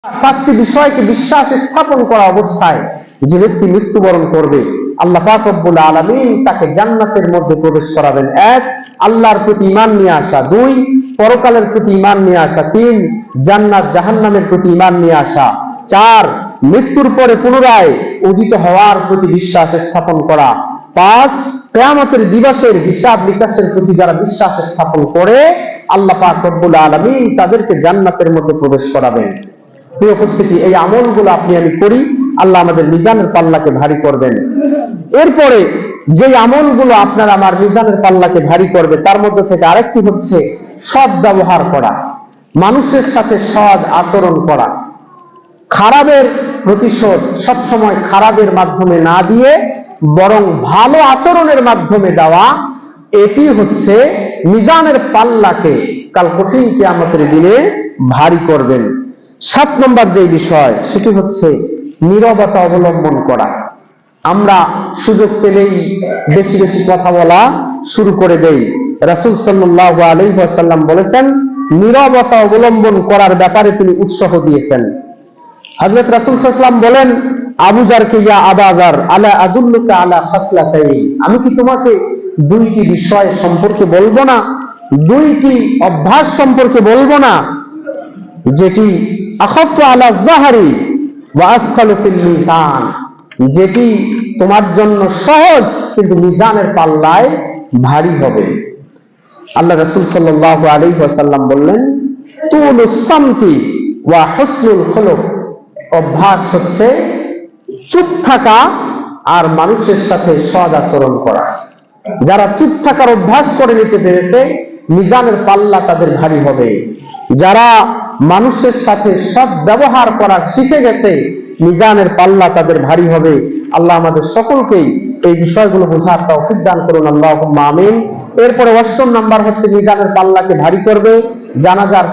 পাঁচটি বিষয়কে বিশ্বাস স্থাপন করা অবস্থায় যে ব্যক্তি মৃত্যুবরণ করবে, আল্লাহ পাক রব্বুল আলামিন তাকে জান্নাতের মধ্যে প্রবেশ করাবেন। এক, আল্লাহর প্রতি ঈমান নিয়ে আসা। দুই, পরকালের প্রতি ঈমান নিয়ে আসা। তিন, জান্নাত জাহান্নামের প্রতি ঈমান নিয়ে আসা। চার, মৃত্যুর পরে পুনরায় উদিত হওয়ার প্রতি বিশ্বাস স্থাপন করা। পাঁচ, কিয়ামতের দিবসের হিসাব নিকাশের প্রতি যারা বিশ্বাস স্থাপন করে, আল্লাহ পাক রব্বুল আলামিন তাদেরকে জান্নাতের মধ্যে প্রবেশ করাবেন। প্রিয় উপস্থিতি, এই আমলগুলো আপনি আমি করি, আল্লাহ আমাদের মিজানের পাল্লাকে ভারী করবেন। এরপরে যে আমলগুলো আপনার আমার মিজানের পাল্লাকে ভারী করবে, তার মধ্যে থেকে আরেকটি হচ্ছে সৎ ব্যবহার করা, মানুষের সাথে সৎ আচরণ করা। খারাপের প্রতিশোধ সবসময় খারাপের মাধ্যমে না দিয়ে বরং ভালো আচরণের মাধ্যমে দেওয়া, এটি হচ্ছে মিজানের পাল্লাকে কাল কঠিন কিয়ামতের দিনে ভারী করবেন। 7 নম্বর যে বিষয়, সেটি হচ্ছে নীরবতা অবলম্বন করা। আমরা সুযোগ পেলেই বেশি বেশি কথা বলা শুরু করে দেই। রাসূল সাল্লাল্লাহু আলাইহি ওয়াসাল্লাম বলেছেন, নীরবতা অবলম্বন করার ব্যাপারে তিনি উৎসাহ দিয়েছেন। হযরত রাসূল সাল্লাল্লাহু আলাইহি ওয়াসাল্লাম বলেন আবু যারকে, ইয়া আবা যার, আলা আদুল্লুকা আলা খাসলাতাইন, আমি কি তোমাকে দুইটি বিষয় সম্পর্কে বলবো না, দুইটি অভ্যাস সম্পর্কে বলবো না, যেটি আখাফু আলা যাহরি ওয়া আসকালু ফিল মিজান, যেটি তোমার জন্য সহজ কিন্তু মিজানের পাল্লায় ভারী হবে। আল্লাহ রাসূল সাল্লাল্লাহু আলাইহি ওয়াসাল্লাম বললেন, তুলুস সামতি ওয়া হুসনুল খুলুক, অভ্যাস হচ্ছে চুপ থাকা আর মানুষের সাথে সৎ আচরণ করা। যারা চুপ থাকার অভ্যাস করে নিতে পেরেছে, মিজানের পাল্লা তাদের ভারী হবে। যারা মানুষের সাথে সৎ ব্যবহার করা শিখে গেছে, মিজানের পাল্লা তাদের ভারী হবে। আল্লাহ আমাদের সকলকেই এই বিষয়গুলো বোঝার তৌফিক দান করুন, আল্লাহুম্মা আমিন। এরপরে 8 নাম্বার হচ্ছে মিজানের পাল্লাকে ভারী করবে জানাজার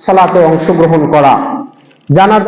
সালাতে অংশগ্রহণ করা। জানাজা